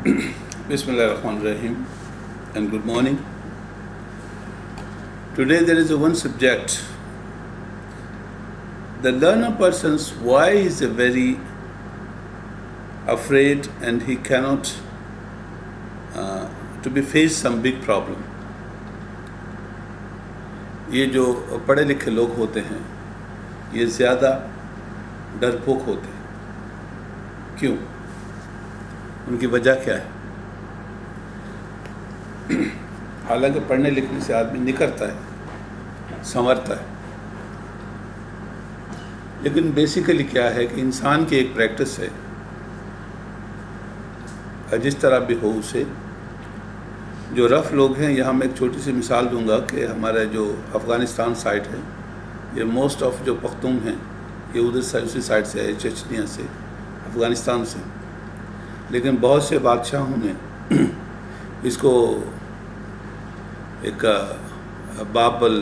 Bismillahirrahmanirrahim and good morning. Today there is one subject. The learner person's why is very afraid and he cannot to be face some big problem. یہ جو پڑھے لکھے لوگ ہوتے ہیں یہ زیادہ ڈرپوک ہوتے ہیں. کیوں؟ ان کی وجہ کیا ہے؟ حالانکہ پڑھنے لکھنے سے آدمی نکھرتا ہے، سنورتا ہے، لیکن بیسیکلی کیا ہے کہ انسان کی ایک پریکٹس ہے، جس طرح بھی ہو اسے. جو رف لوگ ہیں، یہاں میں ایک چھوٹی سی مثال دوں گا کہ ہمارا جو افغانستان سائٹ ہے، یہ موسٹ آف جو پختون ہیں یہ ادھر سے اسی سائڈ سے ہے، چچنیا سے، افغانستان سے. لیکن بہت سے بادشاہوں نے اس کو ایک بابل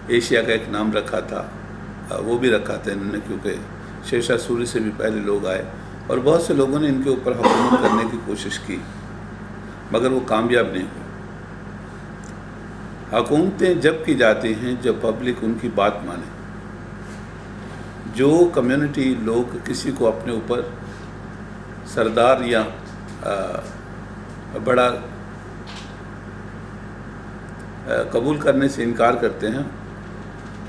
ایشیا کا ایک نام رکھا تھا. وہ بھی رکھا تھا انہوں نے کیونکہ شیرشاہ سوری سے بھی پہلے لوگ آئے اور بہت سے لوگوں نے ان کے اوپر حکومت کرنے کی کوشش کی، مگر وہ کامیاب نہیں ہوئے. حکومتیں جب کی جاتی ہیں جب پبلک ان کی بات مانے. جو کمیونٹی لوگ کسی کو اپنے اوپر سردار یا بڑا قبول کرنے سے انکار کرتے ہیں،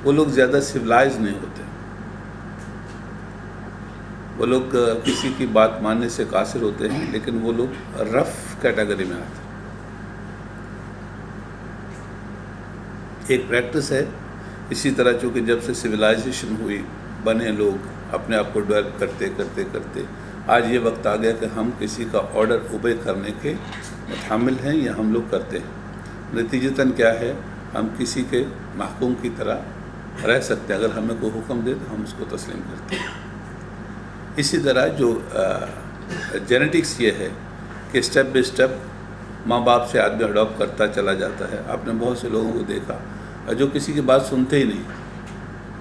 وہ لوگ زیادہ سویلائز نہیں ہوتے. وہ لوگ کسی کی بات ماننے سے قاصر ہوتے ہیں، لیکن وہ لوگ رف کیٹیگری میں آتے ہیں. ایک پریکٹس ہے. اسی طرح چونکہ جب سے سویلائزیشن ہوئی، بنے لوگ اپنے آپ کو ڈیولپ کرتے کرتے کرتے آج یہ وقت آ گیا کہ ہم کسی کا آرڈر اوبے کرنے کے متحمل ہیں یا ہم لوگ کرتے ہیں. نتیجتاً کیا ہے، ہم کسی کے محکوم کی طرح رہ سکتے ہیں. اگر ہمیں کوئی حکم دے تو ہم اس کو تسلیم کرتے ہیں. اسی طرح جو جینیٹکس یہ ہے کہ اسٹیپ بائی اسٹیپ ماں باپ سے آدمی اڈاپٹ کرتا چلا جاتا ہے. آپ نے بہت سے لوگوں کو دیکھا جو کسی کی بات سنتے ہی نہیں.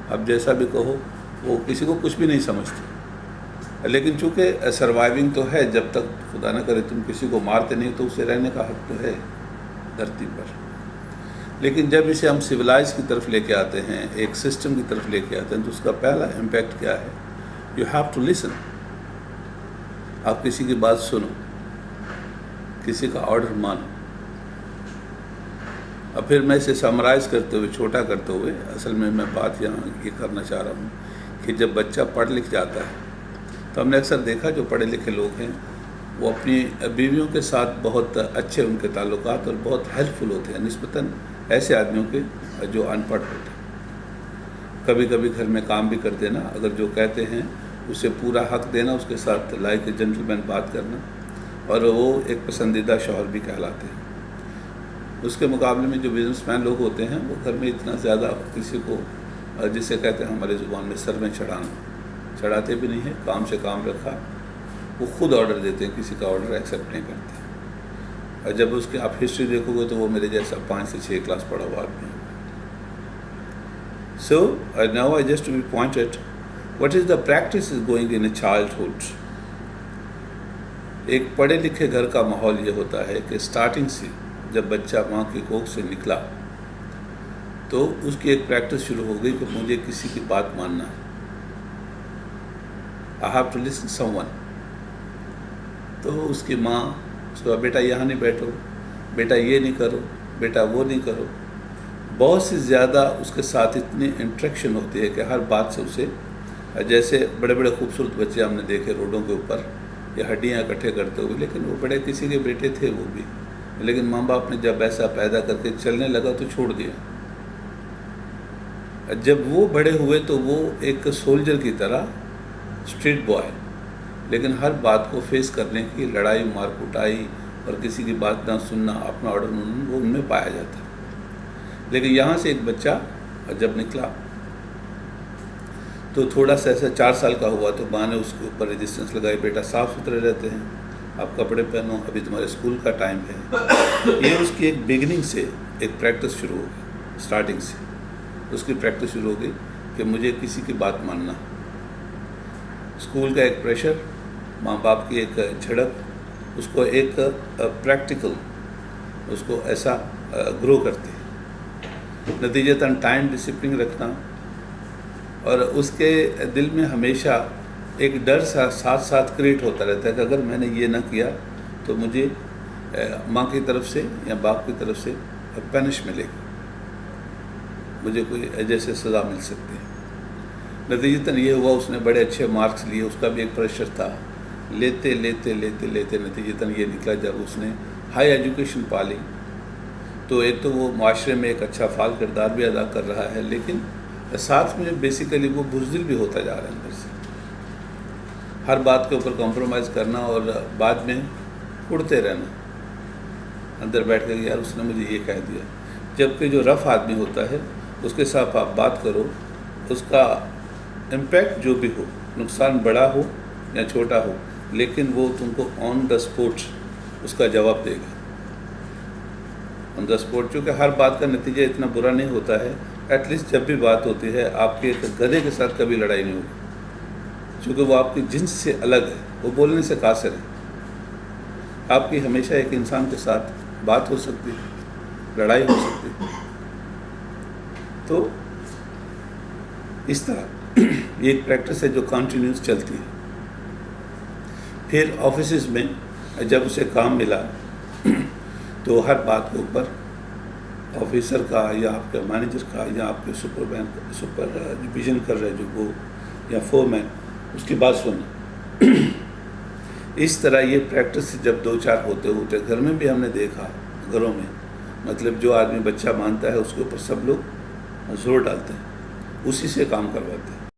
اب جیسا بھی کہو وہ کسی کو کچھ بھی نہیں سمجھتے، لیکن چونکہ سروائیونگ تو ہے. جب تک خدا نہ کرے تم کسی کو مارتے نہیں تو اسے رہنے کا حق تو ہے دھرتی پر. لیکن جب اسے ہم سویلائز کی طرف لے کے آتے ہیں، ایک سسٹم کی طرف لے کے آتے ہیں، تو اس کا پہلا امپیکٹ کیا ہے؟ You have to listen. آپ کسی کی بات سنو، کسی کا آرڈر مانو. اور پھر میں اسے سمرائز کرتے ہوئے، چھوٹا کرتے ہوئے، اصل میں بات یہاں یہ کرنا چاہ رہا ہوں کہ جب بچہ پڑھ لکھ جاتا ہے تو ہم نے اکثر دیکھا جو پڑھے لکھے لوگ ہیں وہ اپنی بیویوں کے ساتھ بہت اچھے ان کے تعلقات اور بہت ہیلپ فل ہوتے ہیں نسبتاً ایسے آدمیوں کے جو ان پڑھ ہوتے ہیں. کبھی کبھی گھر میں کام بھی کر دینا، اگر جو کہتے ہیں اسے پورا حق دینا، اس کے ساتھ لائک اے جنٹل مین بات کرنا، اور وہ ایک پسندیدہ شوہر بھی کہلاتے ہیں. اس کے مقابلے میں جو بزنس مین لوگ ہوتے ہیں وہ گھر میں اتنا زیادہ کسی کو، جسے کہتے ہیں ہمارے زبان میں سر میں چڑھانا، چڑھاتے بھی نہیں ہیں. کام سے کام رکھا، وہ خود آرڈر دیتے ہیں، کسی کا آرڈر ایکسیپٹ نہیں کرتے. اور جب اس کی آپ ہسٹری دیکھو گے تو وہ میرے جیسا 5 سے 6 کلاس پڑھا ہوا آدمی ہے. So now I just to be pointed, what is the practice is going in a childhood. ایک پڑھے لکھے گھر کا ماحول یہ ہوتا ہے کہ سٹارٹنگ سے جب بچہ ماں کی کوکھ سے نکلا تو اس کی ایک پریکٹس شروع ہو گئی کہ مجھے کسی کی بات ماننا ہے. I have to listen someone. تو اس کی ماں اس کو بیٹا یہاں نہیں بیٹھو، بیٹا یہ نہیں کرو، بیٹا وہ نہیں کرو. بہت سی زیادہ اس کے ساتھ اتنی انٹریکشن ہوتی ہے کہ ہر بات سے اسے، جیسے بڑے بڑے خوبصورت بچے ہم نے دیکھے روڈوں کے اوپر یا ہڈیاں اکٹھے کرتے ہوئے، لیکن وہ بڑے کسی کے بیٹے تھے وہ بھی، لیکن ماں باپ نے جب ایسا پیدا کر کے چلنے لگا تو چھوڑ دیا. جب وہ بڑے ہوئے تو وہ ایک سولجر کی طرح اسٹریٹ بوائے، لیکن ہر بات کو فیس کرنے کی، لڑائی مار کٹائی اور کسی کی بات نہ سننا، اپنا آرڈر وہ ان میں پایا جاتا. لیکن یہاں سے ایک بچہ جب نکلا تو تھوڑا سا ایسا 4 سال کا ہوا تو ماں نے اس کے اوپر ریزسٹنس لگائی، بیٹا صاف ستھرے رہتے ہیں، آپ کپڑے پہنو، ابھی تمہارے اسکول کا ٹائم ہے. یہ اس کی ایک بگننگ سے ایک پریکٹس شروع ہو گئی. اسٹارٹنگ سے اس کی پریکٹس شروع ہو گئی کہ مجھے کسی کی بات ماننا. اسکول کا ایک پریشر، ماں باپ کی ایک جھڑک، اس کو ایک پریکٹیکل اس کو ایسا گرو کرتی ہے. نتیجتاً ٹائم ڈسپلن رکھنا، اور اس کے دل میں ہمیشہ ایک ڈر سا ساتھ ساتھ کریٹ ہوتا رہتا ہے کہ اگر میں نے یہ نہ کیا تو مجھے ماں کی طرف سے یا باپ کی طرف سے پینش ملے گی، مجھے کوئی جیسے سزا مل سکتی ہے. نتیجتاً یہ ہوا اس نے بڑے اچھے مارکس لیے، اس کا بھی ایک پریشر تھا، لیتے لیتے لیتے لیتے نتیجتاً یہ نکلا جب اس نے ہائی ایجوکیشن پا لی تو ایک تو وہ معاشرے میں ایک اچھا فعال کردار بھی ادا کر رہا ہے، لیکن ساتھ میں بیسیکلی وہ بزدل بھی ہوتا جا رہا ہے اندر سے. ہر بات کے اوپر کمپرومائز کرنا اور بعد میں اڑتے رہنا اندر بیٹھ کے یار اس نے مجھے یہ کہہ دیا. جبکہ جو رف آدمی ہوتا ہے اس کے ساتھ آپ بات کرو، اس کا امپیکٹ جو بھی ہو، نقصان بڑا ہو یا چھوٹا ہو، لیکن وہ تم کو آن دا اسپوٹ اس کا جواب دے گا. آن دا اسپوٹ، چونکہ ہر بات کا نتیجہ اتنا برا نہیں ہوتا ہے. ایٹ لیسٹ جب بھی بات ہوتی ہے آپ کے گدھے کے ساتھ کبھی لڑائی نہیں ہوگی، چونکہ وہ آپ کی جنس سے الگ ہے، وہ بولنے سے قاصر ہے. آپ کی ہمیشہ ایک انسان کے ساتھ بات ہو سکتی ہے، لڑائی ہو سکتی ہے. تو اس طرح یہ ایک پریکٹس ہے جو کنٹینیوس چلتی ہے. پھر آفیسز میں جب اسے کام ملا تو ہر بات کے اوپر آفیسر کا یا آپ کے مینیجر کا یا آپ کے سپرویژن کر رہے جو وہ یا فورمین، اس کی بات سننا. اس طرح یہ پریکٹس جب دو چار ہوتے گھر میں بھی ہم نے دیکھا، گھروں میں مطلب جو آدمی بچہ مانتا ہے اس کے اوپر سب لوگ زور ڈالتے ہیں، اسی سے کام کرواتے ہیں.